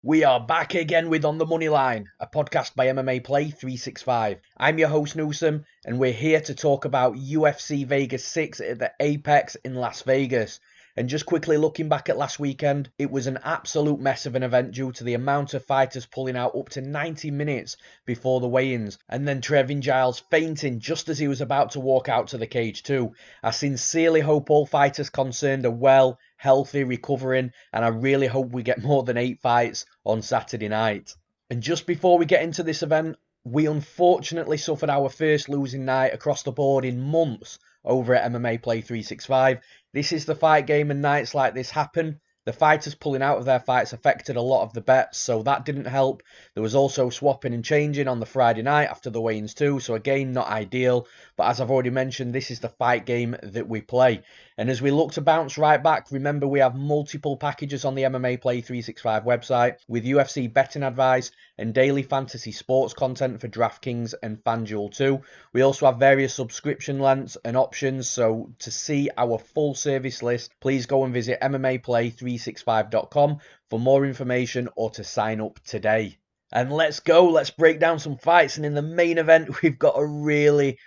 We are back again with On the Moneyline, a podcast by MMAPlay365. I'm your host Newsome, and we're here to talk about UFC Vegas 6 at the Apex in Las Vegas. And just quickly looking back at last weekend, it was an absolute mess of an event due to the amount of fighters pulling out up to 90 minutes before the weigh-ins, and then Trevin Giles fainting just as he was about to walk out to the cage too. I sincerely hope all fighters concerned are well, healthy, recovering, and I really hope we get more than 8 fights on Saturday night. And just before we get into this event, we unfortunately suffered our first losing night across the board in months over at MMAPlay365. This is the fight game, and nights like this happen. The fighters pulling out of their fights affected a lot of the bets, so that didn't help. There was also swapping and changing on the Friday night after the weigh-ins too, so again, not ideal. But as I've already mentioned, this is the fight game that we play. And as we look to bounce right back, remember we have multiple packages on the MMAPlay365 website with UFC betting advice and daily fantasy sports content for DraftKings and FanDuel too. We also have various subscription lengths and options, so to see our full service list, please go and visit MMAPlay365.com for more information or to sign up today. And let's go, let's break down some fights. And in the main event, we've got a really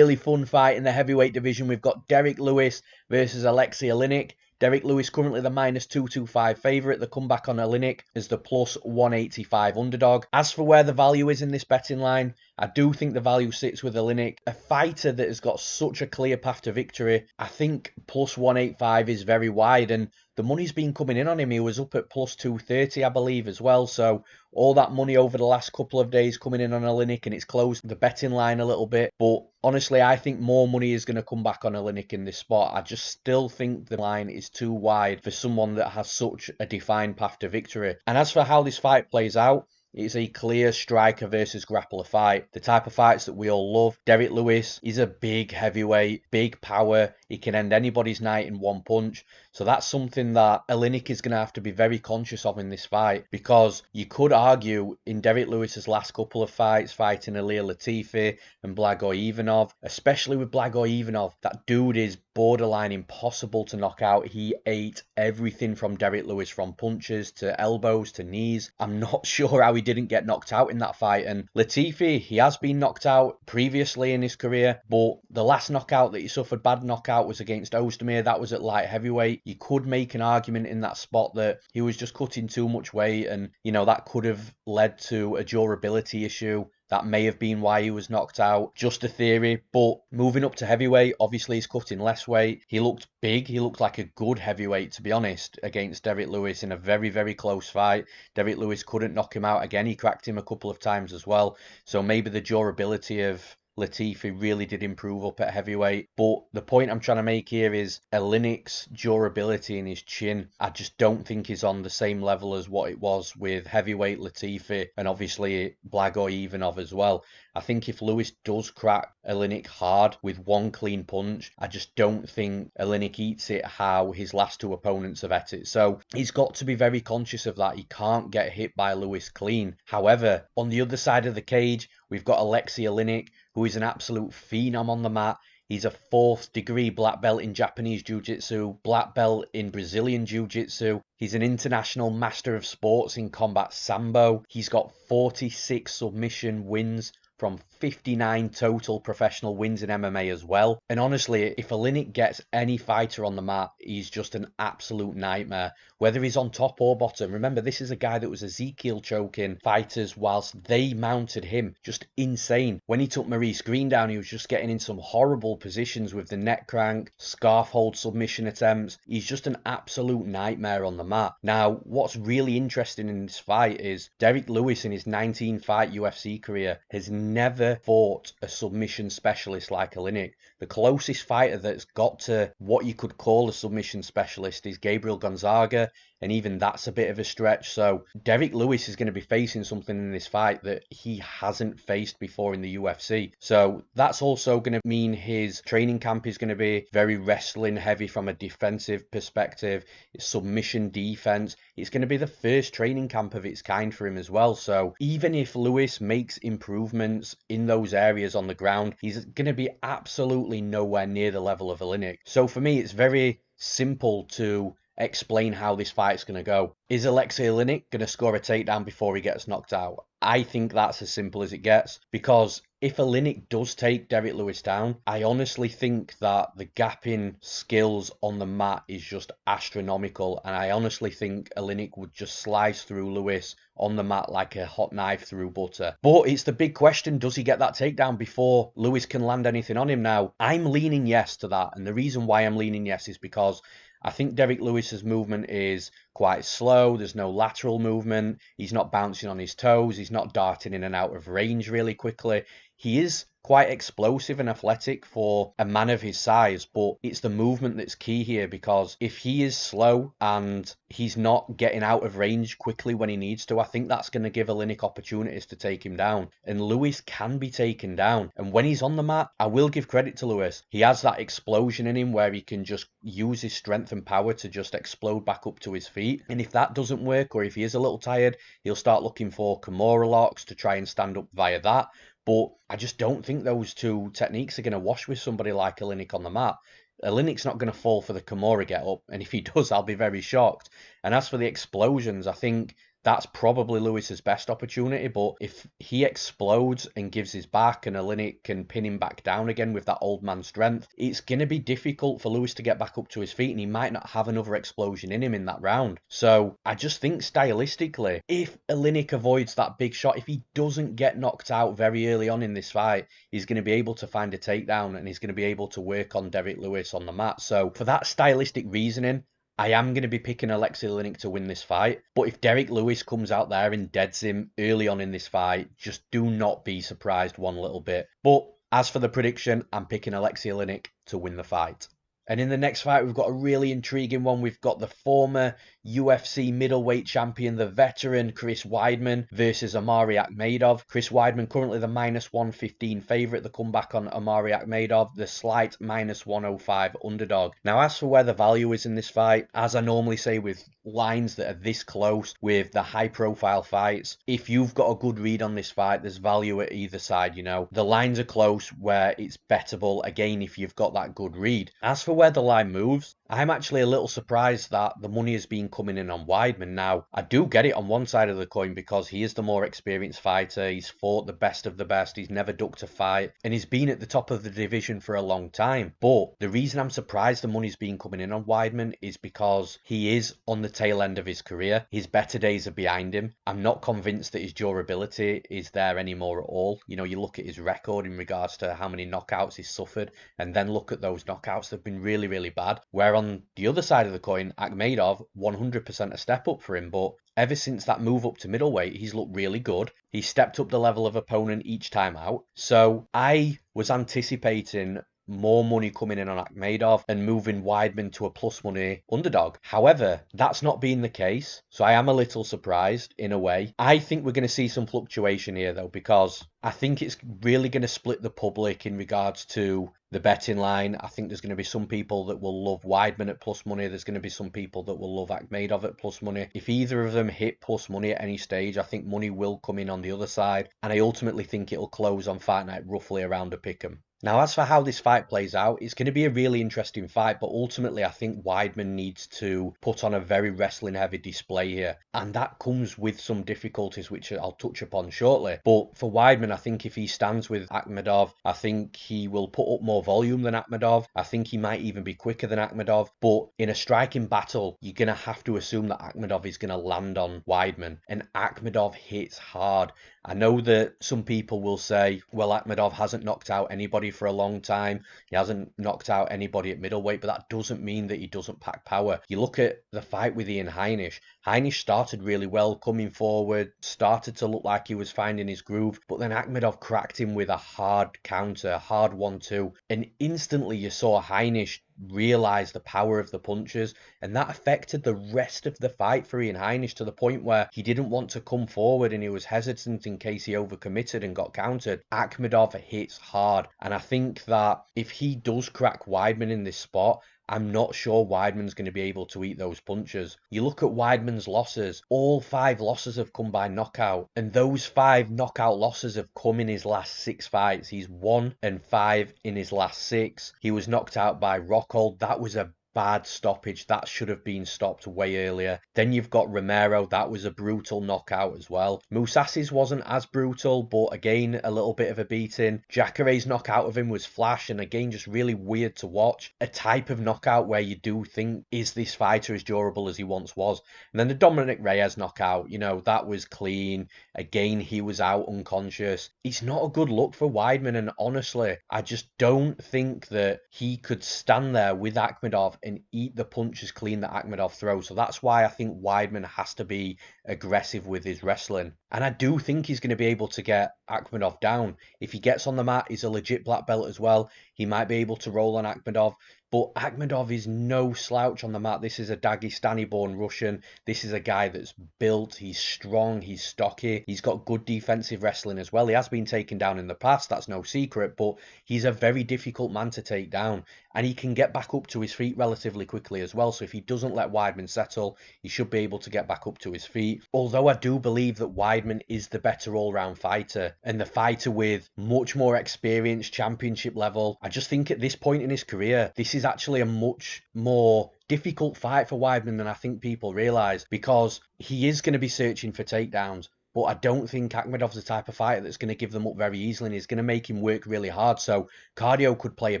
fun fight in the heavyweight division. We've got Derrick Lewis versus Alexey Oleinik. Derrick Lewis currently the -225 favourite. The comeback on Oleinik is the +185 underdog. As for where the value is in this betting line, I do think the value sits with Oleinik, a fighter that has got such a clear path to victory. I think +185 is very wide, and the money's been coming in on him. He was up at +230, I believe, as well. So all that money over the last couple of days coming in on Oleinik, and it's closed the betting line a little bit. But honestly, I think more money is going to come back on Oleinik in this spot. I just still think the line is too wide for someone that has such a defined path to victory. And as for how this fight plays out, it's a clear striker versus grappler fight. The type of fights that we all love. Derrick Lewis is a big heavyweight, big power. He can end anybody's night in one punch. So that's something that Oleinik is going to have to be very conscious of in this fight, because you could argue in Derrick Lewis's last couple of fights, fighting Ilir Latifi and Blagoy Ivanov, especially with Blagoy Ivanov, that dude is borderline impossible to knock out. He ate everything from Derrick Lewis, from punches to elbows to knees. I'm not sure how he didn't get knocked out in that fight. And Latifi, he has been knocked out previously in his career, but the last knockout that he suffered, bad knockout, was against Ozdemir. That was at light heavyweight. You could make an argument in that spot that he was just cutting too much weight, and that could have led to a durability issue. That may have been why he was knocked out. Just a theory. But moving up to heavyweight, obviously he's cutting less weight. He looked big. He looked like a good heavyweight, to be honest, against Derrick Lewis in a very close fight. Derrick Lewis couldn't knock him out again. He cracked him a couple of times as well. So maybe the durability of Latifi really did improve up at heavyweight. But the point I'm trying to make here is Oleinik's durability in his chin, I just don't think is on the same level as what it was with heavyweight Latifi and obviously Blagoy Ivanov as well. I think if Lewis does crack Oleinik hard with one clean punch, I just don't think Oleinik eats it how his last two opponents have ate it. So he's got to be very conscious of that. He can't get hit by Lewis clean. However, on the other side of the cage, we've got Alexey Oleinik, who is an absolute phenom on the mat. He's a 4th degree black belt in Japanese Jiu-Jitsu, black belt in Brazilian Jiu-Jitsu. He's an international master of sports in combat sambo. He's got 46 submission wins from 59 total professional wins in MMA as well. And honestly, if Oleinik gets any fighter on the mat, he's just an absolute nightmare. Whether he's on top or bottom. Remember, this is a guy that was Ezekiel choking fighters whilst they mounted him. Just insane. When he took Maurice Green down, he was just getting in some horrible positions with the neck crank, scarf hold submission attempts. He's just an absolute nightmare on the mat. Now, what's really interesting in this fight is Derrick Lewis in his 19-fight UFC career has never fought a submission specialist like Oleinik. The closest fighter that's got to what you could call a submission specialist is Gabriel Gonzaga, and even that's a bit of a stretch. So Derrick Lewis is going to be facing something in this fight that he hasn't faced before in the UFC. So that's also going to mean his training camp is going to be very wrestling heavy from a defensive perspective. It's submission defense. It's going to be the first training camp of its kind for him as well. So even if Lewis makes improvements in those areas on the ground, he's going to be absolutely nowhere near the level of Oleinik. So for me, it's very simple to explain how this fight's going to go. Is Alexey Oleinik going to score a takedown before he gets knocked out? I think that's as simple as it gets, because if Oleinik does take Derrick Lewis down, I honestly think that the gap in skills on the mat is just astronomical, and I honestly think Oleinik would just slice through Lewis on the mat like a hot knife through butter. But it's the big question, does he get that takedown before Lewis can land anything on him? Now, I'm leaning yes to that, and the reason why I'm leaning yes is because I think Derrick Lewis's movement is quite slow. There's no lateral movement. He's not bouncing on his toes. He's not darting in and out of range really quickly. He is quite explosive and athletic for a man of his size, but it's the movement that's key here, because if he is slow and he's not getting out of range quickly when he needs to, I think that's going to give Oleinik opportunities to take him down. And Lewis can be taken down. And when he's on the mat, I will give credit to Lewis. He has that explosion in him where he can just use his strength and power to just explode back up to his feet. And if that doesn't work, or if he is a little tired, he'll start looking for Kimura locks to try and stand up via that. But I just don't think those two techniques are going to wash with somebody like Oleinik on the mat. Oleinik's not going to fall for the Kimura get up, and if he does, I'll be very shocked. And as for the explosions, I think that's probably Lewis's best opportunity, but if he explodes and gives his back and Oleinik can pin him back down again with that old man strength, it's going to be difficult for Lewis to get back up to his feet, and he might not have another explosion in him in that round. So I just think stylistically, if Oleinik avoids that big shot, if he doesn't get knocked out very early on in this fight, he's going to be able to find a takedown, and he's going to be able to work on Derrick Lewis on the mat. So for that stylistic reasoning, I am going to be picking Alexey Oleinik to win this fight. But if Derrick Lewis comes out there and deads him early on in this fight, just do not be surprised one little bit. But as for the prediction, I'm picking Alexey Oleinik to win the fight. And in the next fight, we've got a really intriguing one. We've got the former UFC middleweight champion, the veteran Chris Weidman versus Omari Akhmedov. Chris Weidman currently the -115 favourite. The comeback on Omari Akhmedov, the slight -105 underdog. Now, as for where the value is in this fight, as I normally say with lines that are this close with the high-profile fights, if you've got a good read on this fight, there's value at either side, you know. The lines are close where it's bettable, again, if you've got that good read. As for where the line moves, I'm actually a little surprised that the money has been coming in on Weidman. Now, I do get it on one side of the coin because he is the more experienced fighter. He's fought the best of the best. He's never ducked a fight, and he's been at the top of the division for a long time. But the reason I'm surprised the money's been coming in on Weidman is because he is on the tail end of his career. His better days are behind him. I'm not convinced that his durability is there anymore at all. You know, you look at his record in regards to how many knockouts he's suffered, and then look at those knockouts. They've been really, really bad. Where on the other side of the coin, Akhmedov, 100% a step up for him, but ever since that move up to middleweight, he's looked really good. He's stepped up the level of opponent each time out. So I was anticipating more money coming in on Akhmedov and moving Weidman to a plus money underdog. However, that's not been the case, so I am a little surprised in a way. I think we're going to see some fluctuation here though, because I think it's really going to split the public in regards to the betting line. I think there's going to be some people that will love Weidman at plus money. There's going to be some people that will love Akhmedov at plus money. If either of them hit plus money at any stage, I think money will come in on the other side, and I ultimately think it'll close on Fight Night roughly around a pick'em. Now, as for how this fight plays out, it's going to be a really interesting fight, but ultimately I think Weidman needs to put on a very wrestling-heavy display here, and that comes with some difficulties, which I'll touch upon shortly. But for Weidman, I think if he stands with Akhmedov, I think he will put up more volume than Akhmedov. I think he might even be quicker than Akhmedov, but in a striking battle, you're going to have to assume that Akhmedov is going to land on Weidman, and Akhmedov hits hard. I know that some people will say, well, Akhmedov hasn't knocked out anybody for a long time. He hasn't knocked out anybody at middleweight, but that doesn't mean that he doesn't pack power. You look at the fight with Ian Heinisch. Heinisch started really well, coming forward, started to look like he was finding his groove, but then Akhmedov cracked him with a hard counter, a hard 1-2, and instantly you saw Heinisch realise the power of the punches, and that affected the rest of the fight for Ian Heinisch to the point where he didn't want to come forward and he was hesitant in case he overcommitted and got countered. Akhmedov hits hard, and I think that if he does crack Weidman in this spot, I'm not sure Weidman's going to be able to eat those punches. You look at Weidman's losses, all 5 losses have come by knockout, and those 5 knockout losses have come in his last 6 fights. He's 1-5 in his last 6. He was knocked out by Rockhold. That was a bad stoppage. That should have been stopped way earlier. Then you've got Romero. That was a brutal knockout as well. Mousasi's wasn't as brutal, but again, a little bit of a beating. Jacare's knockout of him was flash, and again, just really weird to watch. A type of knockout where you do think, is this fighter as durable as he once was? And then the Dominic Reyes knockout, that was clean. Again, he was out unconscious. It's not a good look for Weidman, and honestly, I just don't think that he could stand there with Akhmedov and eat the punches clean that Akhmedov throws. So that's why I think Weidman has to be aggressive with his wrestling. And I do think he's going to be able to get Akhmedov down. If he gets on the mat, he's a legit black belt as well. He might be able to roll on Akhmedov. But Akhmedov is no slouch on the mat. This is a Dagestani-born Russian. This is a guy that's built. He's strong. He's stocky. He's got good defensive wrestling as well. He has been taken down in the past. That's no secret. But he's a very difficult man to take down. And he can get back up to his feet relatively quickly as well. So if he doesn't let Weidman settle, he should be able to get back up to his feet. Although I do believe that Weidman is the better all-round fighter and the fighter with much more experience, championship level. I just think at this point in his career, this is actually a much more difficult fight for Weidman than I think people realise, because he is going to be searching for takedowns. But I don't think Akhmedov's the type of fighter that's going to give them up very easily, and is going to make him work really hard. So cardio could play a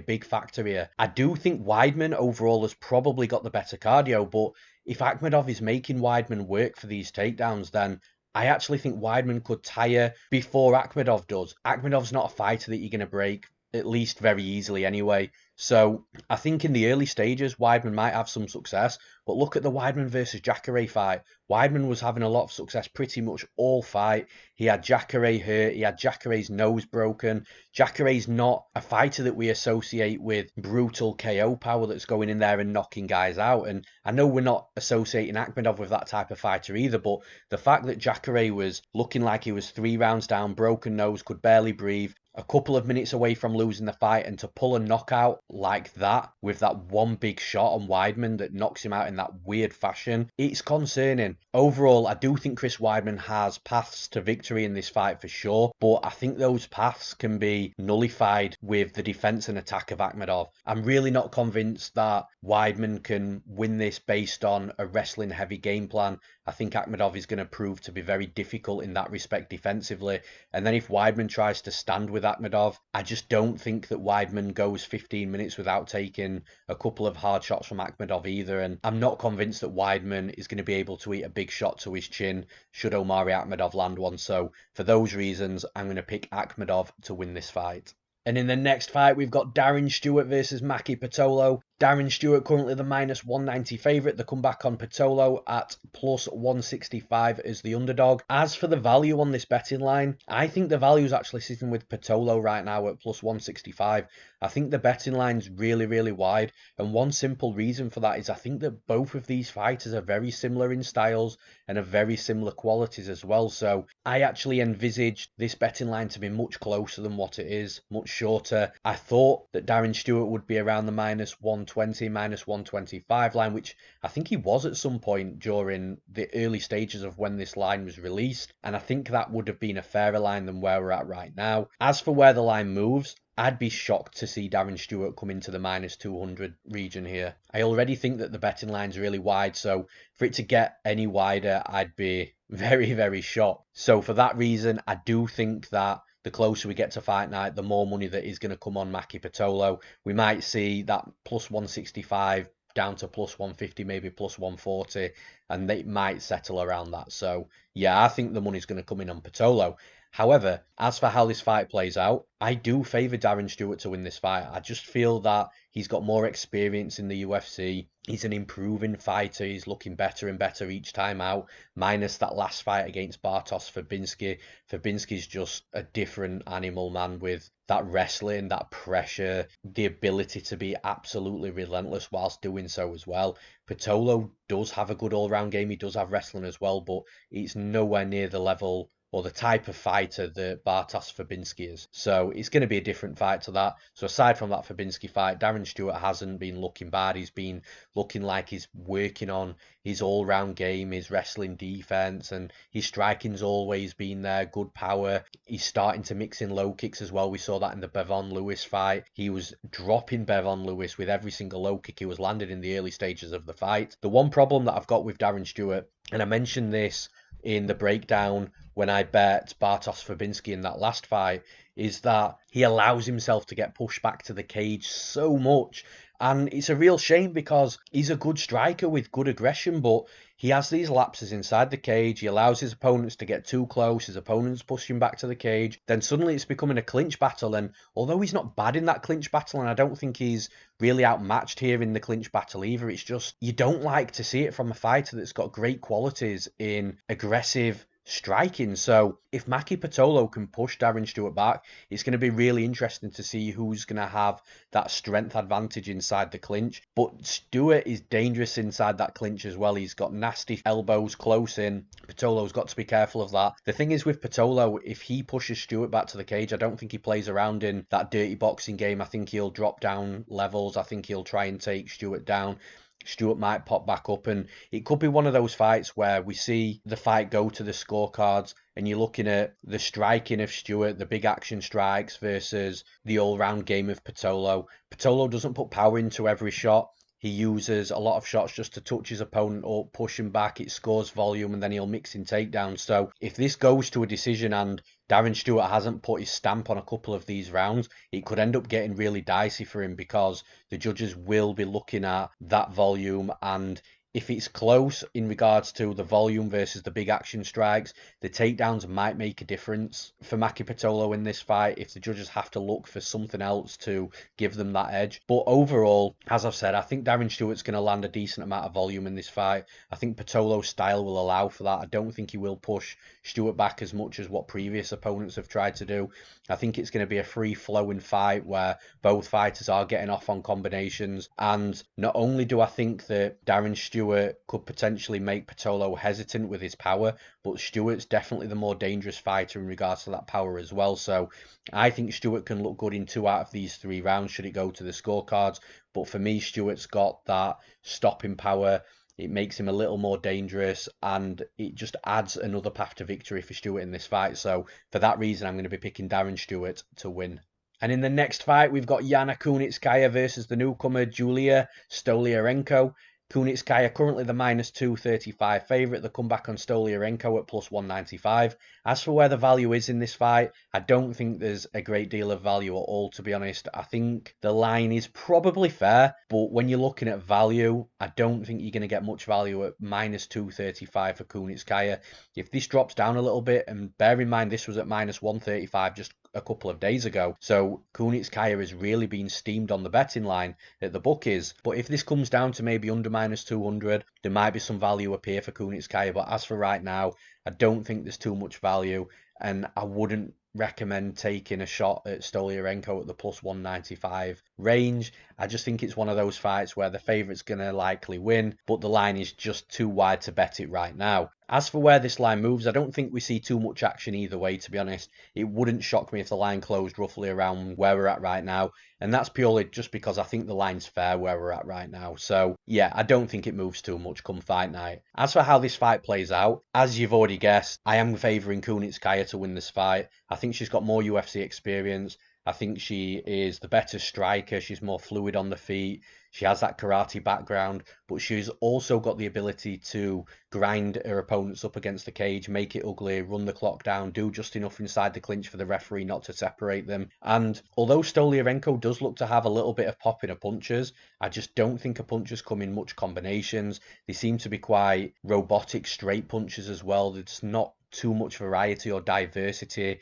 big factor here. I do think Weidman overall has probably got the better cardio, but if Akhmedov is making Weidman work for these takedowns, then I actually think Weidman could tire before Akhmedov does. Akhmedov's not a fighter that you're going to break, at least very easily anyway. So I think in the early stages, Weidman might have some success. But look at the Weidman versus Jacare fight. Weidman was having a lot of success pretty much all fight. He had Jacare hurt. He had Jacare's nose broken. Jacare's not a fighter that we associate with brutal KO power that's going in there and knocking guys out. And I know we're not associating Akhmedov with that type of fighter either, but the fact that Jacare was looking like he was 3 rounds down, broken nose, could barely breathe, a couple of minutes away from losing the fight, and to pull a knockout like that with that one big shot on Weidman that knocks him out in that weird fashion, it's concerning. Overall, I do think Chris Weidman has paths to victory in this fight for sure, but I think those paths can be nullified with the defense and attack of Akhmedov. I'm really not convinced that Weidman can win this based on a wrestling heavy game plan. I think Akhmedov is going to prove to be very difficult in that respect defensively. And then if Weidman tries to stand with Akhmedov, I just don't think that Weidman goes 15 minutes without taking a couple of hard shots from Akhmedov either. And I'm not convinced that Weidman is going to be able to eat a big shot to his chin should Omari Akhmedov land one. So for those reasons, I'm going to pick Akhmedov to win this fight. And in the next fight, we've got Darren Stewart versus Maki Pitolo. Darren Stewart currently the minus 190 favourite. The comeback on Pitolo at plus 165 as the underdog. As for the value on this betting line, I think the value is actually sitting with Pitolo right now at plus 165. I think the betting line's really, really wide. And one simple reason for that is I think that both of these fighters are very similar in styles and of very similar qualities as well. So I actually envisaged this betting line to be much closer than what it is, much shorter. I thought that Darren Stewart would be around the minus 120, minus 125 line, which I think he was at some point during the early stages of when this line was released. And I think that would have been a fairer line than where we're at right now. As for where the line moves, I'd be shocked to see Darren Stewart come into the minus 200 region here. I already think that the betting line's really wide, so for it to get any wider, I'd be very, very shocked. So for that reason, I do think that the closer we get to fight night, the more money that is going to come on Maki Pitolo. We might see that plus 165 down to plus 150, maybe plus 140, and they might settle around that. So yeah, I think the money's going to come in on Pitolo. However, as for how this fight plays out, I do favour Darren Stewart to win this fight. I just feel that he's got more experience in the UFC. He's an improving fighter. He's looking better and better each time out, minus that last fight against Bartosz Fabinski. Fabinski's just a different animal, man, with that wrestling, that pressure, the ability to be absolutely relentless whilst doing so as well. Pitolo does have a good all-round game. He does have wrestling as well, but it's nowhere near the level or the type of fighter that Bartosz Fabinski is. So it's going to be a different fight to that. So aside from that Fabinski fight, Darren Stewart hasn't been looking bad. He's been looking like he's working on his all-round game, his wrestling defense, and his striking's always been there, good power. He's starting to mix in low kicks as well. We saw that in the Bevon Lewis fight. He was dropping Bevon Lewis with every single low kick he was landed in the early stages of the fight. The one problem that I've got with Darren Stewart, and I mentioned this in the breakdown when I bet Bartosz Fabinski in that last fight, is that he allows himself to get pushed back to the cage so much. And it's a real shame because he's a good striker with good aggression, but he has these lapses inside the cage. He allows his opponents to get too close. His opponents push him back to the cage. Then suddenly it's becoming a clinch battle. And although he's not bad in that clinch battle, and I don't think he's really outmatched here in the clinch battle either, it's just you don't like to see it from a fighter that's got great qualities in aggressive striking. So if Maki Pitolo can push Darren Stewart back, it's going to be really interesting to see who's going to have that strength advantage inside the clinch. But Stewart is dangerous inside that clinch as well. He's got nasty elbows close in. Pitolo's got to be careful of that. The thing is with Pitolo, if he pushes Stewart back to the cage, I don't think he plays around in that dirty boxing game. I think he'll drop down levels. I think he'll try and take Stewart down. Stewart might pop back up, and it could be one of those fights where we see the fight go to the scorecards and you're looking at the striking of Stewart, the big action strikes versus the all-round game of Pitolo. Pitolo doesn't put power into every shot. He uses a lot of shots just to touch his opponent up, push him back. It scores volume, and then he'll mix in takedowns. So if this goes to a decision and Darren Stewart hasn't put his stamp on a couple of these rounds, it could end up getting really dicey for him because the judges will be looking at that volume, and if it's close in regards to the volume versus the big action strikes, the takedowns might make a difference for Maki Pitolo in this fight if the judges have to look for something else to give them that edge. But overall, as I've said, I think Darren Stewart's going to land a decent amount of volume in this fight. I think Pitolo's style will allow for that. I don't think he will push Stewart back as much as what previous opponents have tried to do. I think it's going to be a free-flowing fight where both fighters are getting off on combinations. And not only do I think that Darren Stewart could potentially make Pitolo hesitant with his power, but Stewart's definitely the more dangerous fighter in regards to that power as well. So I think Stewart can look good in 2 out of these 3 rounds should it go to the scorecards. But for me, Stewart's got that stopping power. It makes him a little more dangerous, and it just adds another path to victory for Stewart in this fight. So for that reason, I'm going to be picking Darren Stewart to win. And in the next fight, we've got Jana Kunitskaya versus the newcomer Julija Stoliarenko. Kunitskaya currently the minus 235 favourite. The comeback on Stoliarenko at plus 195. As for where the value is in this fight, I don't think there's a great deal of value at all, to be honest. I think the line is probably fair, but when you're looking at value, I don't think you're going to get much value at minus 235 for Kunitskaya. If this drops down a little bit, and bear in mind this was at minus 135 just a couple of days ago, so Kunitskaya has really been steamed on the betting line at the bookies. But if this comes down to maybe under minus 200, there might be some value up here for Kunitskaya. But as for right now, I don't think there's too much value, and I wouldn't recommend taking a shot at Stoliarenko at the plus 195 range. I just think it's one of those fights where the favourite's going to likely win, but the line is just too wide to bet it right now. As for where this line moves, I don't think we see too much action either way, to be honest. It wouldn't shock me if the line closed roughly around where we're at right now, and that's purely just because I think the line's fair where we're at right now. So yeah, I don't think it moves too much come fight night. As for how this fight plays out, as you've already guessed, I am favouring Kunitskaya to win this fight. I think she's got more UFC experience. I think she is the better striker. She's more fluid on the feet. She has that karate background, but she's also got the ability to grind her opponents up against the cage, make it ugly, run the clock down, do just enough inside the clinch for the referee not to separate them. And although Stoliarenko does look to have a little bit of pop in her punches, I just don't think her punches come in much combinations. They seem to be quite robotic straight punches as well. There's not too much variety or diversity,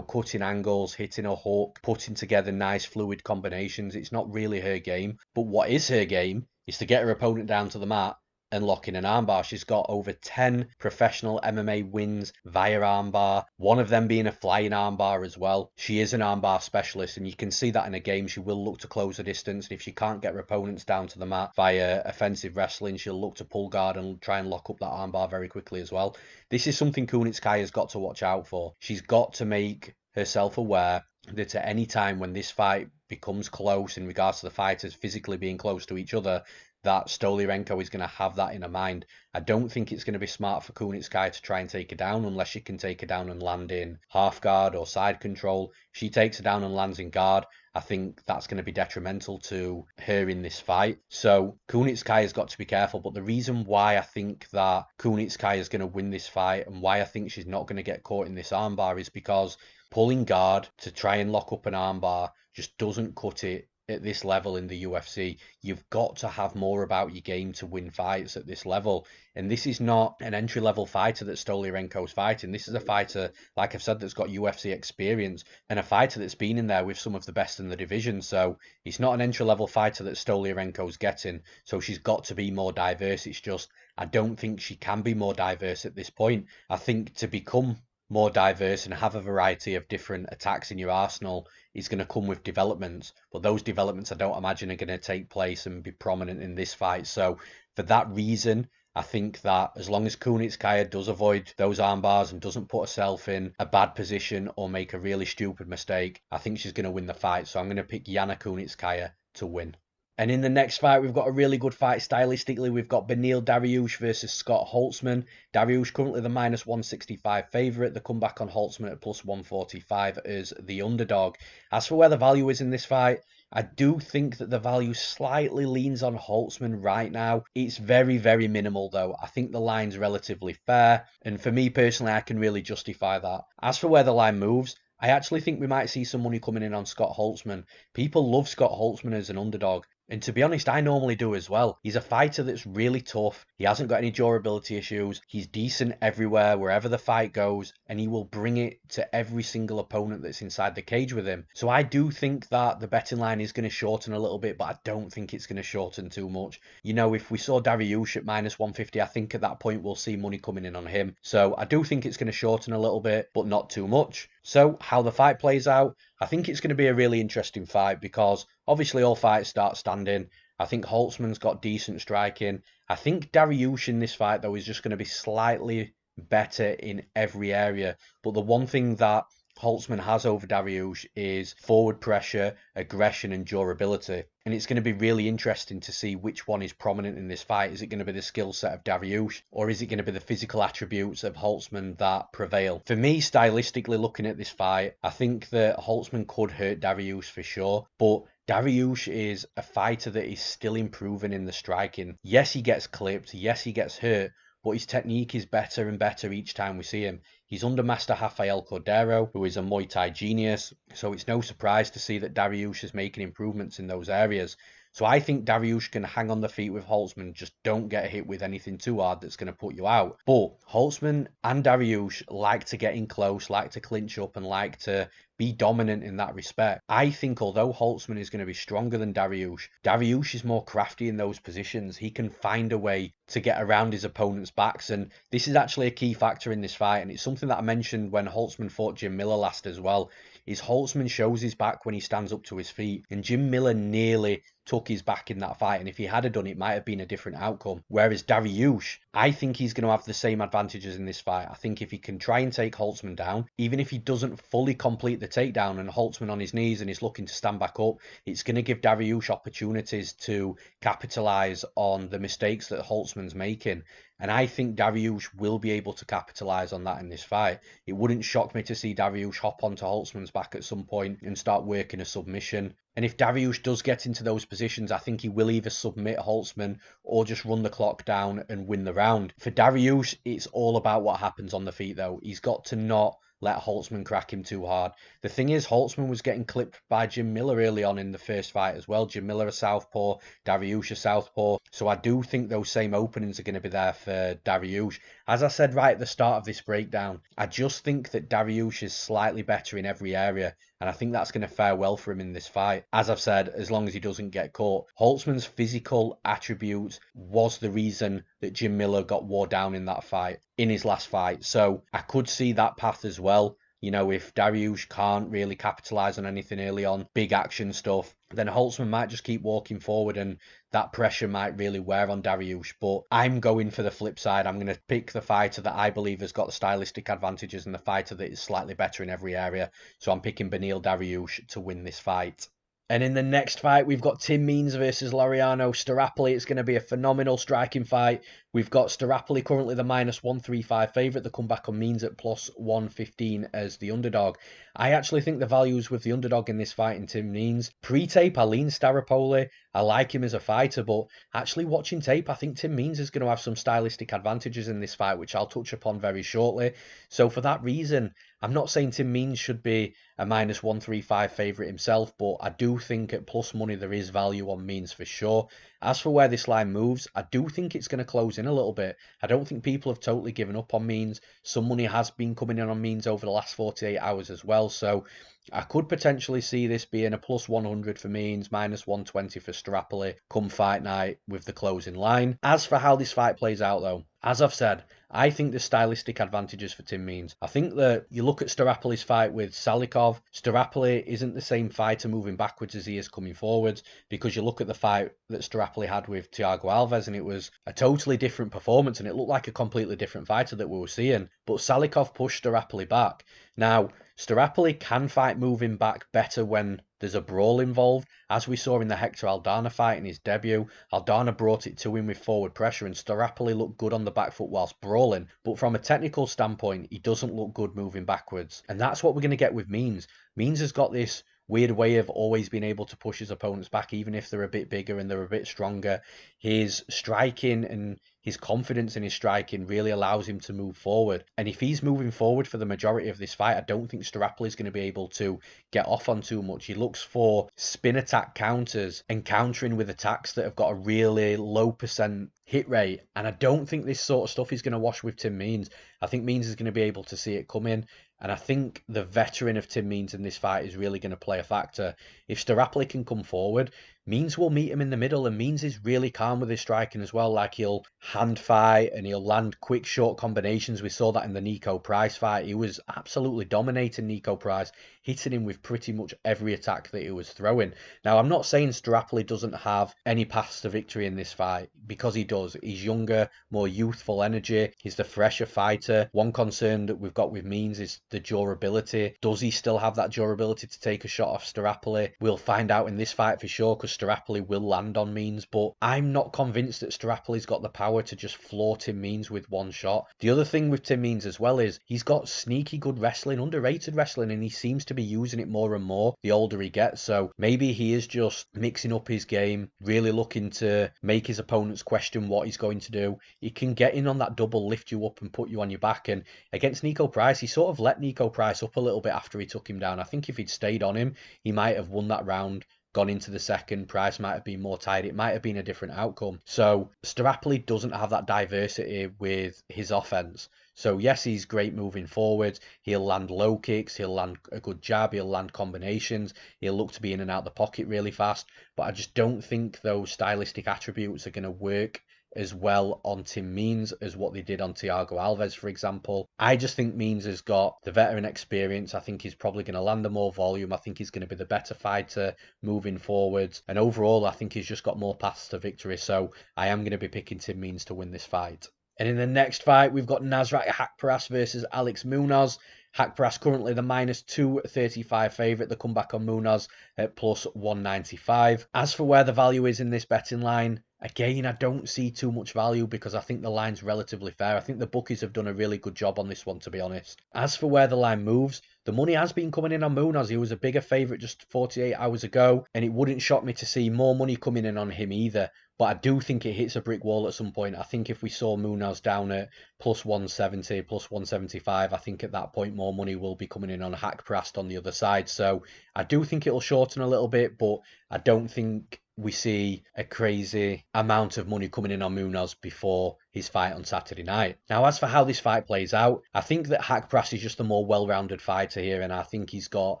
cutting angles, hitting a hook, putting together nice fluid combinations. It's not really her game. But what is her game is to get her opponent down to the mat, and lock in an armbar. She's got over 10 professional MMA wins via armbar, one of them being a flying armbar as well. She is an armbar specialist, and you can see that in a game. She will look to close the distance, and if she can't get her opponents down to the mat via offensive wrestling, she'll look to pull guard and try and lock up that armbar very quickly as well. This is something Kunitskaya's got to watch out for. She's got to make herself aware that at any time when this fight becomes close in regards to the fighters physically being close to each other, that Stoliarenko is going to have that in her mind. I don't think it's going to be smart for Kunitskaya to try and take her down unless she can take her down and land in half guard or side control. She takes her down and lands in guard. I think that's going to be detrimental to her in this fight. So Kunitskaya's got to be careful. But the reason why I think that Kunitskaya is going to win this fight and why I think she's not going to get caught in this armbar is because pulling guard to try and lock up an armbar just doesn't cut it at this level in the UFC. You've got to have more about your game to win fights at this level. And this is not an entry-level fighter that Stoliarenko's fighting. This is a fighter, like I've said, that's got UFC experience and a fighter that's been in there with some of the best in the division. So it's not an entry-level fighter that Stoliarenko's getting. So she's got to be more diverse. It's just, I don't think she can be more diverse at this point. I think to become more diverse and have a variety of different attacks in your arsenal is going to come with developments, but those developments I don't imagine are going to take place and be prominent in this fight. So for that reason, I think that as long as Kunitskaya does avoid those armbars and doesn't put herself in a bad position or make a really stupid mistake, I think she's going to win the fight. So I'm going to pick Jana Kunitskaya to win. And in the next fight, we've got a really good fight stylistically. We've got Beneil Dariush versus Scott Holtzman. Dariush currently the minus 165 favourite. The comeback on Holtzman at plus 145 as the underdog. As for where the value is in this fight, I do think that the value slightly leans on Holtzman right now. It's very, very minimal though. I think the line's relatively fair. And for me personally, I can really justify that. As for where the line moves, I actually think we might see some money coming in on Scott Holtzman. People love Scott Holtzman as an underdog. And to be honest, I normally do as well. He's a fighter that's really tough. He hasn't got any durability issues. He's decent everywhere, wherever the fight goes, and he will bring it to every single opponent that's inside the cage with him. So I do think that the betting line is going to shorten a little bit, but I don't think it's going to shorten too much. You know, if we saw Dariush at minus 150, I think at that point we'll see money coming in on him. So I do think it's going to shorten a little bit, but not too much. So how the fight plays out, I think it's going to be a really interesting fight because obviously all fights start standing. I think Holtzman's got decent striking. I think Dariush in this fight though is just going to be slightly better in every area. But the one thing that Holtzman has over Dariush is forward pressure, aggression and durability. And it's going to be really interesting to see which one is prominent in this fight. Is it going to be the skill set of Dariush or is it going to be the physical attributes of Holtzman that prevail? For me, stylistically looking at this fight, I think that Holtzman could hurt Dariush for sure, but Dariush is a fighter that is still improving in the striking. Yes, he gets clipped. Yes, he gets hurt, but his technique is better and better each time we see him. He's under Master Rafael Cordeiro, who is a Muay Thai genius, so it's no surprise to see that Dariush is making improvements in those areas. So I think Dariush can hang on the feet with Holtzman, just don't get hit with anything too hard that's going to put you out. But Holtzman and Dariush like to get in close, like to clinch up and like to be dominant in that respect. I think although Holtzman is going to be stronger than Dariush, Dariush is more crafty in those positions. He can find a way to get around his opponent's backs, and this is actually a key factor in this fight, and it's something that I mentioned when Holtzman fought Jim Miller last as well, is Holtzman shows his back when he stands up to his feet, and Jim Miller nearly took his back in that fight, and if he had done it might have been a different outcome. Whereas Dariush, I think he's going to have the same advantages in this fight. I think if he can try and take Holtzman down, even if he doesn't fully complete the takedown and Holtzman on his knees and he's looking to stand back up, it's going to give Dariush opportunities to capitalize on the mistakes that Holtzman's making. And I think Dariush will be able to capitalize on that in this fight. It wouldn't shock me to see Dariush hop onto Holtzman's back at some point and start working a submission. And if Dariush does get into those positions, I think he will either submit Holtzman or just run the clock down and win the round. For Dariush, it's all about what happens on the feet though. He's got to not let Holtzman crack him too hard. The thing is, Holtzman was getting clipped by Jim Miller early on in the first fight as well. Jim Miller a southpaw, Dariush a southpaw. So I do think those same openings are going to be there for Dariush. As I said right at the start of this breakdown, I just think that Dariush is slightly better in every area. and I think that's going to fare well for him in this fight. As I've said, as long as he doesn't get caught. Holtzman's physical attributes was the reason that Jim Miller got wore down in that fight, in his last fight. So I could see that path as well. You know, if Dariush can't really capitalise on anything early on, big action stuff, then Holtzman might just keep walking forward and that pressure might really wear on Dariush. But I'm going for the flip side. I'm going to pick the fighter that I believe has got the stylistic advantages and the fighter that is slightly better in every area. So I'm picking Beneil Dariush to win this fight. And in the next fight, we've got Tim Means versus Lorianno Sterapoli. It's going to be a phenomenal striking fight. We've got Sterapoli currently the -135 favourite. The comeback on Means at +115 as the underdog. I actually think the values with the underdog in this fight in Tim Means. Pre-tape, I lean Staropoli. I like him as a fighter, but actually watching tape, I think Tim Means is going to have some stylistic advantages in this fight, which I'll touch upon very shortly. So for that reason, I'm not saying Tim Means should be a -135 favourite himself, but I do think at plus money there is value on Means for sure. As for where this line moves, I do think it's going to close in a little bit. I don't think people have totally given up on Means. Some money has been coming in on Means over the last 48 hours as well, so I could potentially see this being a +100 for Means, -120 for Sterapoli come fight night with the closing line. As for how this fight plays out though, as I've said, I think the stylistic advantages for Tim Means. I think that you look at Starapoli's fight with Salikov, Sterapoli isn't the same fighter moving backwards as he is coming forwards, because you look at the fight that Sterapoli had with Thiago Alves and it was a totally different performance and it looked like a completely different fighter that we were seeing. But Salikov pushed Sterapoli back. Now, Sterapoli can fight moving back better when there's a brawl involved. As we saw in the Hector Aldana fight in his debut, Aldana brought it to him with forward pressure and Sterapoli looked good on the back foot whilst brawling. But from a technical standpoint, he doesn't look good moving backwards. And that's what we're going to get with Means. Means has got this weird way of always being able to push his opponents back, even if they're a bit bigger and they're a bit stronger. His striking and his confidence in his striking really allows him to move forward. And if he's moving forward for the majority of this fight, I don't think Sterapoli is going to be able to get off on too much. He looks for spin attack counters and countering with attacks that have got a really low percent hit rate. And I don't think this sort of stuff is going to wash with Tim Means. I think Means is going to be able to see it coming. And I think the veteran of Tim Means in this fight is really going to play a factor. If Sterapoli can come forward, Means will meet him in the middle, and Means is really calm with his striking as well. Like, he'll hand fight and he'll land quick, short combinations. We saw that in the Nico Price fight. He was absolutely dominating Nico Price, hitting him with pretty much every attack that he was throwing. Now, I'm not saying Sterapoli doesn't have any paths to victory in this fight, because he does. He's younger, more youthful energy. He's the fresher fighter. One concern that we've got with Means is the durability. Does he still have that durability to take a shot off Sterapoli? We'll find out in this fight for sure, because Sterapoli will land on Means, but I'm not convinced that Sterapoli's got the power to just floor Tim Means with one shot. The other thing with Tim Means as well is he's got sneaky good wrestling, underrated wrestling, and he seems to be using it more and more the older he gets. So maybe he is just mixing up his game, really looking to make his opponents question what he's going to do. He can get in on that double, lift you up and put you on your back. And against Nico Price, he sort of let Nico Price up a little bit after he took him down. I think if he'd stayed on him, he might have won that round, gone into the second. Price might have been more tired. It might have been a different outcome. So Sterapoli doesn't have that diversity with his offense. So yes, he's great moving forward. He'll land low kicks. He'll land a good jab. He'll land combinations. He'll look to be in and out the pocket really fast. But I just don't think those stylistic attributes are going to work as well on Tim Means as what they did on Thiago Alves, for example. I just think Means has got the veteran experience. I think he's probably going to land the more volume. I think he's going to be the better fighter moving forwards. And overall, I think he's just got more paths to victory. So I am going to be picking Tim Means to win this fight. And in the next fight, we've got Nasrat Haqparast versus Alex Munoz. Haqparast currently the -235 favourite. The comeback on Munoz at +195. As for where the value is in this betting line, again, I don't see too much value because I think the line's relatively fair. I think the bookies have done a really good job on this one, to be honest. As for where the line moves, the money has been coming in on Munoz. He was a bigger favourite just 48 hours ago, and it wouldn't shock me to see more money coming in on him either. But I do think it hits a brick wall at some point. I think if we saw Munoz down at +170, +175, I think at that point more money will be coming in on Haqparast on the other side. So I do think it'll shorten a little bit, but I don't think we see a crazy amount of money coming in on Munoz before his fight on Saturday night. Now, as for how this fight plays out, I think that Haqparast is just a more well-rounded fighter here, and I think he's got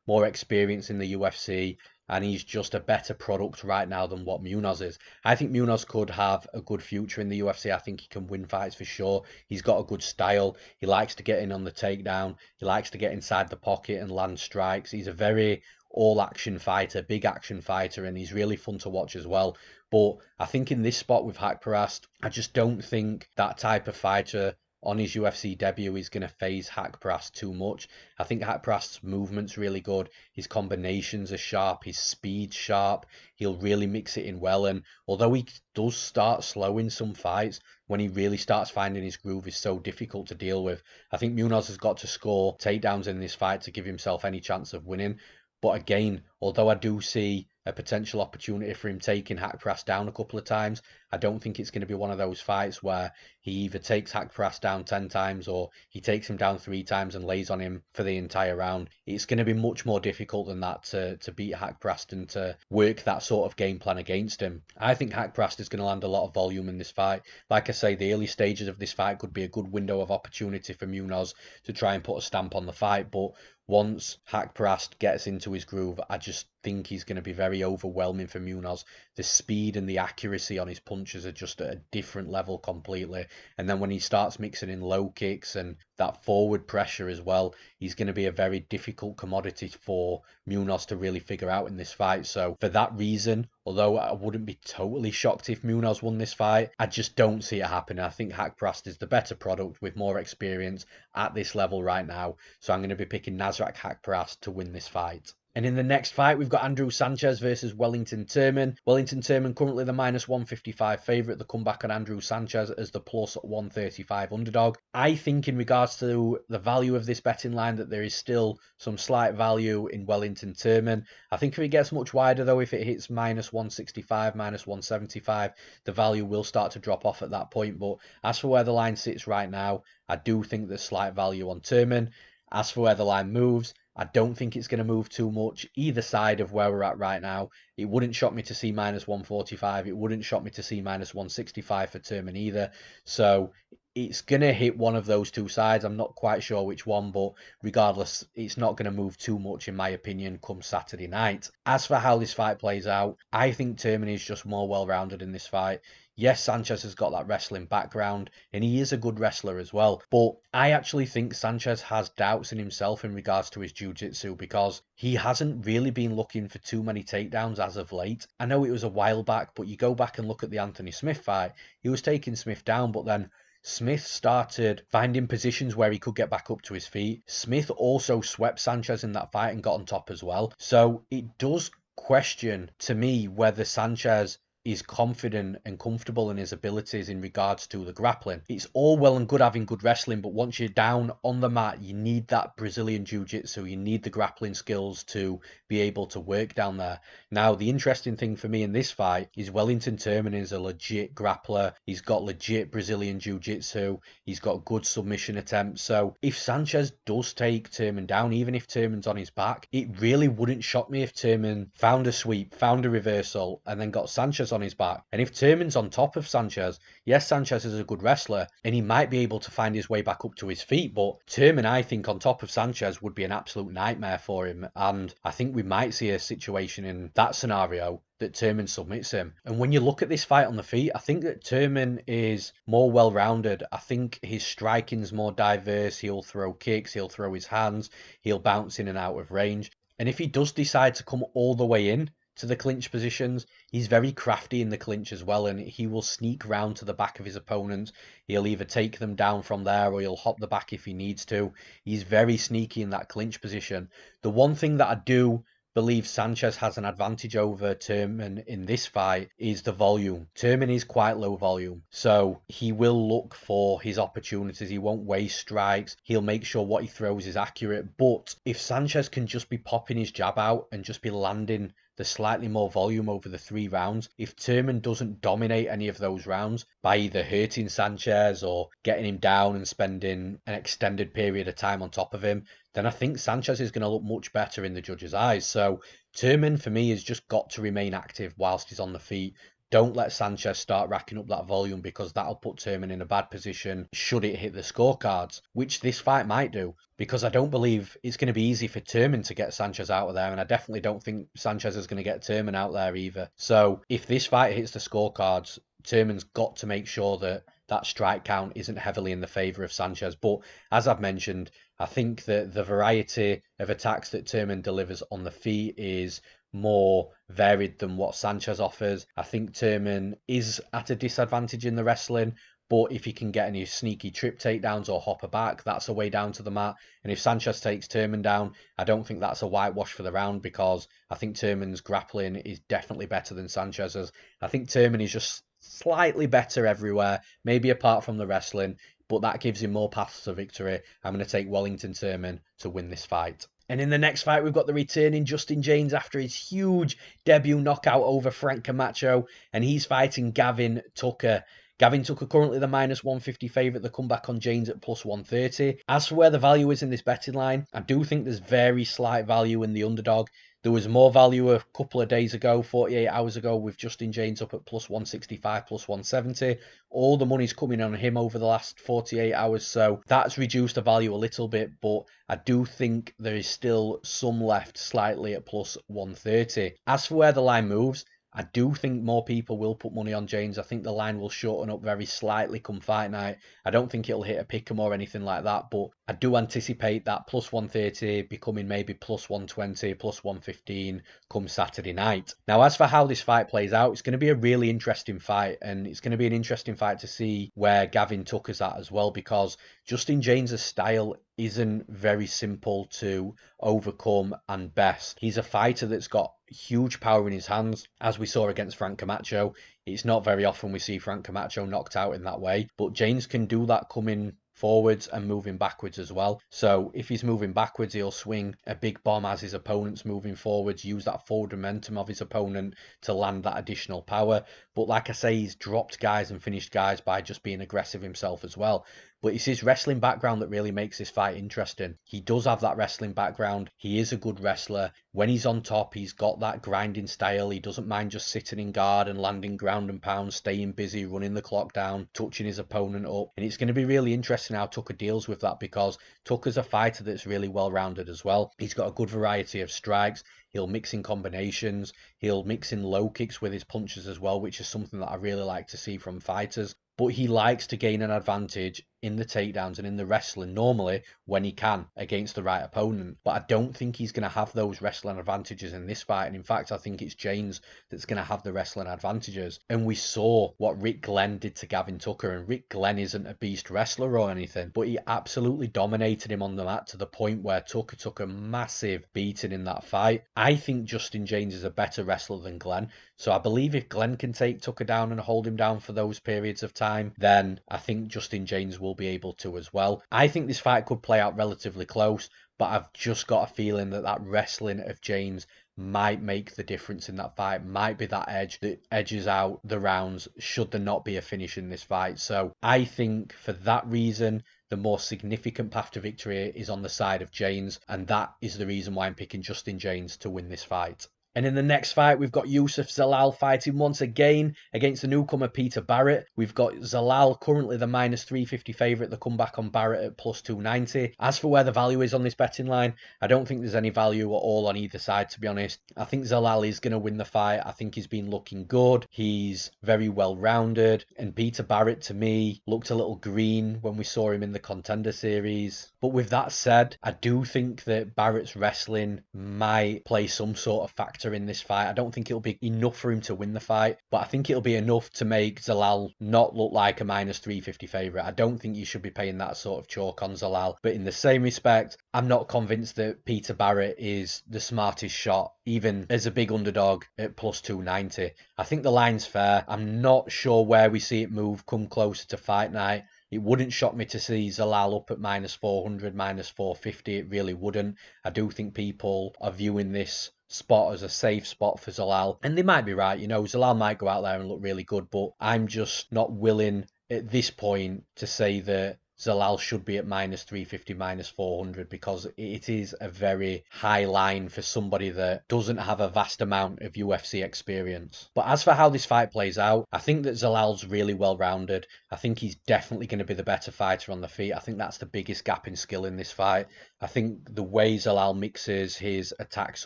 more experience in the UFC, and he's just a better product right now than what Munoz is. I think Munoz could have a good future in the UFC. I think he can win fights for sure. He's got a good style. He likes to get in on the takedown. He likes to get inside the pocket and land strikes. He's a very all-action fighter, big action fighter, and he's really fun to watch as well. But I think in this spot with Haqparast, I just don't think that type of fighter on his UFC debut is going to phase Haqparast too much. I think Haqparast's movement's really good. His combinations are sharp. His speed's sharp. He'll really mix it in well. And although he does start slow in some fights, when he really starts finding his groove, is so difficult to deal with. I think Munoz has got to score takedowns in this fight to give himself any chance of winning. But again, although I do see a potential opportunity for him taking Haqparast down a couple of times, I don't think it's going to be one of those fights where he either takes Haqparast down 10 times or he takes him down 3 times and lays on him for the entire round. It's going to be much more difficult than that to beat Haqparast and to work that sort of game plan against him. I think Haqparast is going to land a lot of volume in this fight. Like I say, the early stages of this fight could be a good window of opportunity for Munoz to try and put a stamp on the fight, but once Haqparast gets into his groove, I just think he's going to be very overwhelming for Munoz. The speed and the accuracy on his punches are just at a different level completely. And then when he starts mixing in low kicks and that forward pressure as well, he's going to be a very difficult commodity for Munoz to really figure out in this fight. So for that reason, although I wouldn't be totally shocked if Munoz won this fight, I just don't see it happening. I think Haqparast is the better product with more experience at this level right now. So I'm going to be picking Nasrat Haqparast to win this fight. And in the next fight, we've got Andrew Sanchez versus Wellington Turman. Wellington Turman currently the minus 155 favourite. The comeback on Andrew Sanchez as the plus 135 underdog. I think in regards to the value of this betting line that there is still some slight value in Wellington Turman. I think if it gets much wider though, if it hits minus 165, minus 175, the value will start to drop off at that point. But as for where the line sits right now, I do think there's slight value on Turman. As for where the line moves, I don't think it's going to move too much either side of where we're at right now. It wouldn't shock me to see minus 145. It wouldn't shock me to see minus 165 for Turman either. So it's going to hit one of those two sides. I'm not quite sure which one, but regardless, it's not going to move too much in my opinion come Saturday night. As for how this fight plays out, I think Turman is just more well-rounded in this fight. Yes, Sanchez has got that wrestling background, and he is a good wrestler as well. But I actually think Sanchez has doubts in himself in regards to his jiu-jitsu because he hasn't really been looking for too many takedowns as of late. I know it was a while back, but you go back and look at the Anthony Smith fight, he was taking Smith down, but then Smith started finding positions where he could get back up to his feet. Smith also swept Sanchez in that fight and got on top as well. So it does question to me whether Sanchez is confident and comfortable in his abilities in regards to the grappling. It's all well and good having good wrestling, but once you're down on the mat, you need that Brazilian jiu-jitsu. You need the grappling skills to be able to work down there. Now, the interesting thing for me in this fight is Wellington Turman is a legit grappler. He's got legit Brazilian jiu-jitsu. He's got good submission attempts. So if Sanchez does take Turman down, even if Turman's on his back, it really wouldn't shock me if Turman found a sweep, found a reversal, and then got Sanchez on his back. And if Turman's on top of Sanchez, yes, Sanchez is a good wrestler and he might be able to find his way back up to his feet, but Turman, I think, on top of Sanchez would be an absolute nightmare for him. And I think we might see a situation in that scenario that Turman submits him. And when you look at this fight on the feet, I think that Turman is more well-rounded. I think his striking's more diverse. He'll throw kicks, he'll throw his hands, he'll bounce in and out of range. And if he does decide to come all the way in to the clinch positions, he's very crafty in the clinch as well, and he will sneak round to the back of his opponent. He'll either take them down from there or he'll hop the back if he needs to. He's very sneaky in that clinch position. The one thing that I do believe Sanchez has an advantage over Turman in this fight is the volume. Turman is quite low volume, so he will look for his opportunities. He won't waste strikes. He'll make sure what he throws is accurate. But if Sanchez can just be popping his jab out and just be landing the slightly more volume over the 3 rounds, if Turman doesn't dominate any of those rounds by either hurting Sanchez or getting him down and spending an extended period of time on top of him, then I think Sanchez is going to look much better in the judges' eyes. So Turman, for me, has just got to remain active whilst he's on the feet. don't let Sanchez start racking up that volume, because that'll put Turman in a bad position should it hit the scorecards, which this fight might do, because I don't believe it's going to be easy for Turman to get Sanchez out of there, and I definitely don't think Sanchez is going to get Turman out there either. So if this fight hits the scorecards, Turman's got to make sure that that strike count isn't heavily in the favour of Sanchez. But as I've mentioned, I think that the variety of attacks that Turman delivers on the feet is more varied than what Sanchez offers. I think Turman is at a disadvantage in the wrestling, but if he can get any sneaky trip takedowns or hopper back, that's a way down to the mat. And if Sanchez takes Turman down, I don't think that's a whitewash for the round, because I think Turman's grappling is definitely better than Sanchez's. I think Turman is just slightly better everywhere, maybe apart from the wrestling, but that gives him more paths to victory. I'm going to take Wellington Turman to win this fight. And in the next fight, we've got the returning Justin James after his huge debut knockout over Frank Camacho, and he's fighting Gavin Tucker. Gavin Tucker currently the minus 150 favourite. The comeback on James at plus 130. As for where the value is in this betting line, I do think there's very slight value in the underdog. There was more value a couple of days ago, 48 hours ago, with Justin James up at plus 165, plus 170. All the money's coming on him over the last 48 hours, so that's reduced the value a little bit, but I do think there is still some left slightly at plus 130. As for where the line moves, I do think more people will put money on James. I think the line will shorten up very slightly come fight night. I don't think it'll hit a pick'em or anything like that, but I do anticipate that plus 130 becoming maybe plus 120, plus 115 come Saturday night. Now, as for how this fight plays out, it's going to be a really interesting fight, and it's going to be an interesting fight to see where Gavin Tucker's at as well, because Justin James' style isn't very simple to overcome and best. He's a fighter that's got huge power in his hands, as we saw against Frank Camacho. It's not very often we see Frank Camacho knocked out in that way, but James can do that coming forwards and moving backwards as well. So if he's moving backwards, he'll swing a big bomb as his opponent's moving forwards, use that forward momentum of his opponent to land that additional power. But like I say, he's dropped guys and finished guys by just being aggressive himself as well. But it's his wrestling background that really makes this fight interesting. He does have that wrestling background. He is a good wrestler. When he's on top, he's got that grinding style. He doesn't mind just sitting in guard and landing ground and pound, staying busy, running the clock down, touching his opponent up. And it's going to be really interesting how Tucker deals with that, because Tucker's a fighter that's really well-rounded as well. He's got a good variety of strikes. He'll mix in combinations. He'll mix in low kicks with his punches as well, which is something that I really like to see from fighters. But he likes to gain an advantage in the takedowns and in the wrestling normally when he can against the right opponent. But I don't think he's going to have those wrestling advantages in this fight. And in fact, I think it's James that's going to have the wrestling advantages. And we saw what Rick Glenn did to Gavin Tucker. And Rick Glenn isn't a beast wrestler or anything, but he absolutely dominated him on the mat to the point where Tucker took a massive beating in that fight. I think Justin James is a better wrestler than Glenn. So I believe if Glenn can take Tucker down and hold him down for those periods of time, then I think Justin James will be able to as well. I think this fight could play out relatively close, but I've just got a feeling that that wrestling of James might make the difference in that fight, might be that edge that edges out the rounds should there not be a finish in this fight. So I think for that reason, the more significant path to victory is on the side of James, and that is the reason why I'm picking Justin James to win this fight. And in the next fight, we've got Youssef Zalal fighting once again against the newcomer Peter Barrett. We've got Zalal currently the minus 350 favourite, the comeback on Barrett at plus 290. As for where the value is on this betting line, I don't think there's any value at all on either side, to be honest. I think Zalal is going to win the fight. I think he's been looking good. He's very well-rounded. And Peter Barrett, to me, looked a little green when we saw him in the Contender Series. But with that said, I do think that Barrett's wrestling might play some sort of factor in this fight. I don't think it'll be enough for him to win the fight, but I think it'll be enough to make Zalal not look like a minus 350 favourite. I don't think you should be paying that sort of chalk on Zalal. But in the same respect, I'm not convinced that Peter Barrett is the smartest shot, even as a big underdog at plus 290. I think the line's fair. I'm not sure where we see it move come closer to fight night. It wouldn't shock me to see Zalal up at minus 400, minus 450. It really wouldn't. I do think people are viewing this spot as a safe spot for Zalal. And they might be right. You know, Zalal might go out there and look really good, but I'm just not willing at this point to say that Zalal should be at minus 350, minus 400, because it is a very high line for somebody that doesn't have a vast amount of UFC experience. But as for how this fight plays out, I think that Zalal's really well-rounded. I think he's definitely going to be the better fighter on the feet. I think that's the biggest gap in skill in this fight. I think the way Zalal mixes his attacks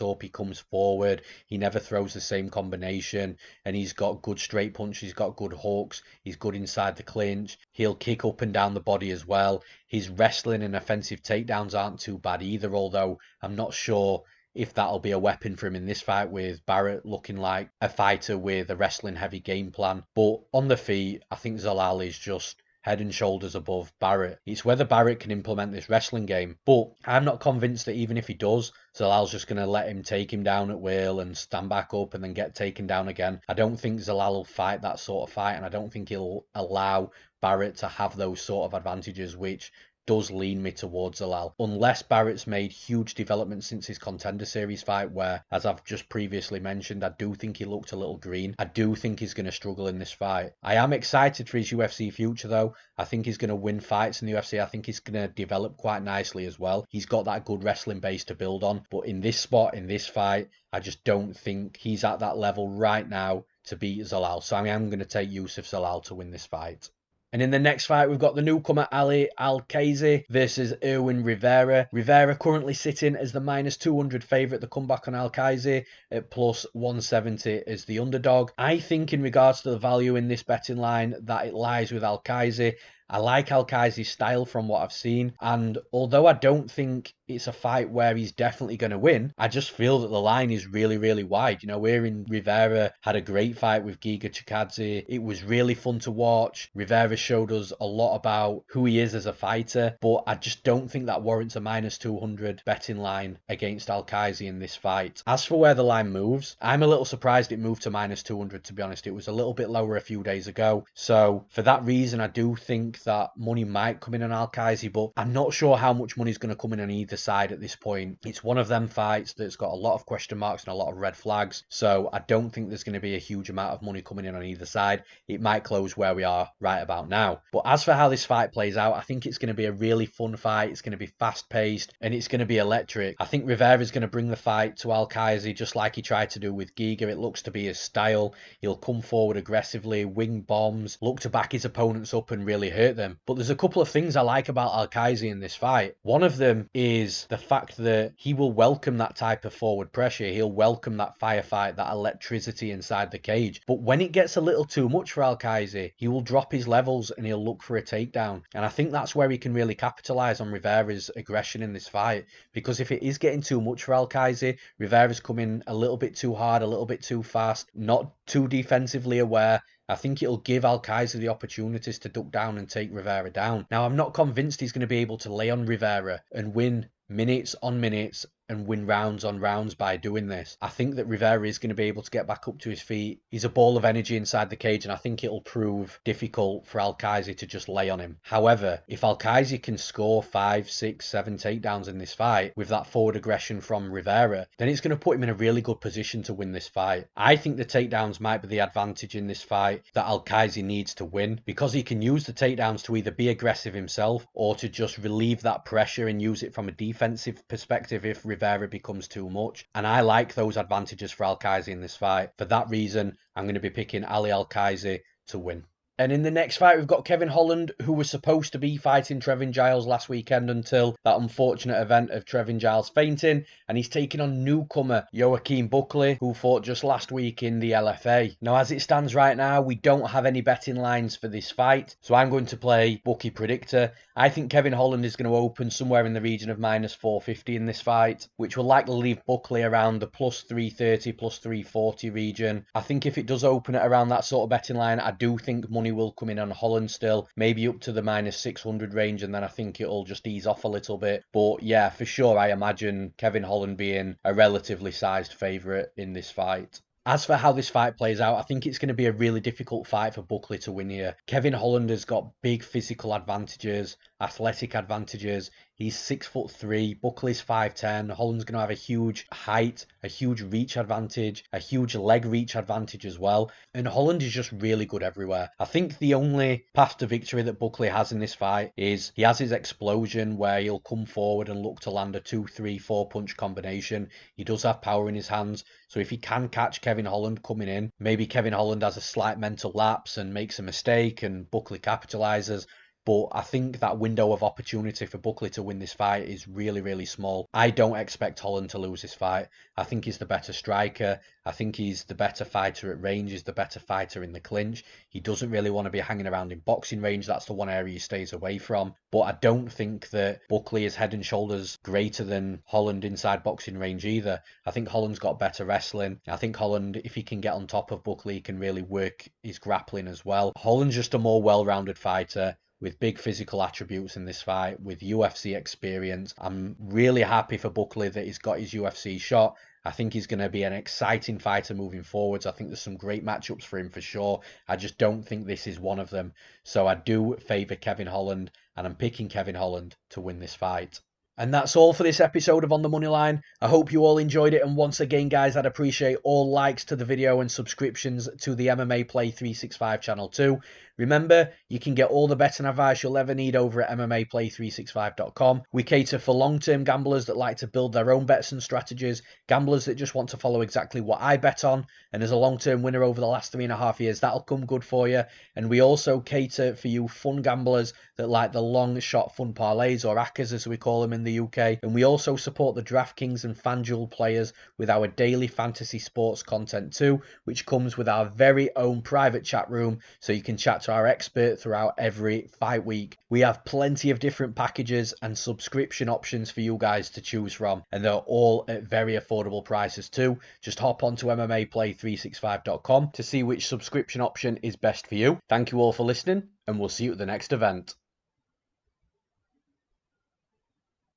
up, he comes forward, he never throws the same combination, and he's got good straight punches, he's got good hooks, he's good inside the clinch, he'll kick up and down the body as well. His wrestling and offensive takedowns aren't too bad either, although I'm not sure if that'll be a weapon for him in this fight, with Barrett looking like a fighter with a wrestling heavy game plan. But on the feet, I think Zalal is just head and shoulders above Barrett. It's whether Barrett can implement this wrestling game, but I'm not convinced that even if he does, Zalal's just going to let him take him down at will and stand back up and then get taken down again. I don't think Zalal will fight that sort of fight, and I don't think he'll allow Barrett to have those sort of advantages, which does lean me towards Zalal, unless Barrett's made huge developments since his Contender Series fight, where, as I've just previously mentioned, I do think he looked a little green. I do think he's going to struggle in this fight. I am excited for his UFC future, though. I think he's going to win fights in the UFC. I think he's going to develop quite nicely as well. He's got that good wrestling base to build on, but in this spot, in this fight, I just don't think he's at that level right now to beat Zalal. So I am going to take Yusuf Zalal to win this fight. And in the next fight, we've got the newcomer Ali Alexey versus Irwin Rivera. Rivera currently sitting as the minus 200 favourite. The comeback on Alexey at plus 170 as the underdog. I think in regards to the value in this betting line that it lies with Alexey. I like Alexey's style from what I've seen, and although I don't think it's a fight where he's definitely going to win, I just feel that the line is really, really wide. You know, Irwin Rivera had a great fight with Giga Chikadze. It was really fun to watch. Rivera showed us a lot about who he is as a fighter, but I just don't think that warrants a minus 200 betting line against Alexey in this fight. As for where the line moves, I'm a little surprised it moved to minus 200, to be honest. It was a little bit lower a few days ago. So for that reason, I do think that money might come in on Alexey, but I'm not sure how much money is going to come in on either side at this point. It's one of them fights that's got a lot of question marks and a lot of red flags, so I don't think there's going to be a huge amount of money coming in on either side. It might close where we are right about now. But as for how this fight plays out, I think it's going to be a really fun fight. It's going to be fast-paced and it's going to be electric. I think Rivera's going to bring the fight to Alexey just like he tried to do with Giga. It looks to be his style. He'll come forward aggressively, wing bombs, look to back his opponents up and really hurt them. But there's a couple of things I like about Alexey in this fight. One of them is the fact that he will welcome that type of forward pressure. He'll welcome that firefight, that electricity inside the cage. But when it gets a little too much for Alexey, he will drop his levels and he'll look for a takedown. And I think that's where he can really capitalize on Rivera's aggression in this fight. Because if it is getting too much for Alexey, Rivera's coming a little bit too hard, a little bit too fast, not too defensively aware. I think it'll give Alexey the opportunities to duck down and take Rivera down. Now, I'm not convinced he's going to be able to lay on Rivera and win minutes on minutes and win rounds on rounds by doing this. I think that Rivera is going to be able to get back up to his feet. He's a ball of energy inside the cage, and I think it'll prove difficult for Alexey to just lay on him. However, if Alexey can score 5, 6, 7 takedowns in this fight with that forward aggression from Rivera, then it's going to put him in a really good position to win this fight. I think the takedowns might be the advantage in this fight that Alexey needs to win, because he can use the takedowns to either be aggressive himself or to just relieve that pressure and use it from a defensive perspective if Rivera becomes too much. And I like those advantages for Alexey in this fight. For that reason, I'm going to be picking Ali Alexey to win. And in the next fight, we've got Kevin Holland, who was supposed to be fighting Trevin Giles last weekend until that unfortunate event of Trevin Giles fainting. And he's taking on newcomer Joaquin Buckley, who fought just last week in the LFA. Now, as it stands right now, we don't have any betting lines for this fight, so I'm going to play Bookie Predictor. I think Kevin Holland is going to open somewhere in the region of minus 450 in this fight, which will likely leave Buckley around the plus 330, plus 340 region. I think if it does open at around that sort of betting line, I do think money will come in on Holland still, maybe up to the minus 600 range, and then I think it'll just ease off a little bit. But yeah, for sure, I imagine Kevin Holland being a relatively sized favourite in this fight. As for how this fight plays out, I think it's going to be a really difficult fight for Buckley to win here. Kevin Holland has got big physical advantages, athletic advantages. He's 6'3", Buckley's 5'10". Holland's going to have a huge height, a huge reach advantage, a huge leg reach advantage as well. And Holland is just really good everywhere. I think the only path to victory that Buckley has in this fight is he has his explosion where he'll come forward and look to land a 2, 3, 4 punch combination. He does have power in his hands. So if he can catch Kevin Holland coming in, maybe Kevin Holland has a slight mental lapse and makes a mistake and Buckley capitalizes. But I think that window of opportunity for Buckley to win this fight is really, really small. I don't expect Holland to lose this fight. I think he's the better striker. I think he's the better fighter at range. He's the better fighter in the clinch. He doesn't really want to be hanging around in boxing range. That's the one area he stays away from. But I don't think that Buckley is head and shoulders greater than Holland inside boxing range either. I think Holland's got better wrestling. I think Holland, if he can get on top of Buckley, can really work his grappling as well. Holland's just a more well-rounded fighter with big physical attributes in this fight, with UFC experience. I'm really happy for Buckley that he's got his UFC shot. I think he's going to be an exciting fighter moving forwards. I think there's some great matchups for him for sure. I just don't think this is one of them. So I do favour Kevin Holland, and I'm picking Kevin Holland to win this fight. And that's all for this episode of On the Moneyline. I hope you all enjoyed it, and once again guys, I'd appreciate all likes to the video and subscriptions to the MMAPlay365 channel too. Remember, you can get all the betting advice you'll ever need over at MMAPlay365.com. We cater for long-term gamblers that like to build their own bets and strategies, gamblers that just want to follow exactly what I bet on, and as a long-term winner over the last 3.5 years, that'll come good for you. And we also cater for you fun gamblers that like the long shot fun parlays, or ACCAs as we call them in the UK. And we also support the DraftKings and FanDuel players with our daily fantasy sports content too, which comes with our very own private chat room, so you can chat to our expert throughout every fight week. We have plenty of different packages and subscription options for you guys to choose from, and they're all at very affordable prices too. Just hop onto MMAPlay365.com to see which subscription option is best for you. Thank you all for listening, and we'll see you at the next event.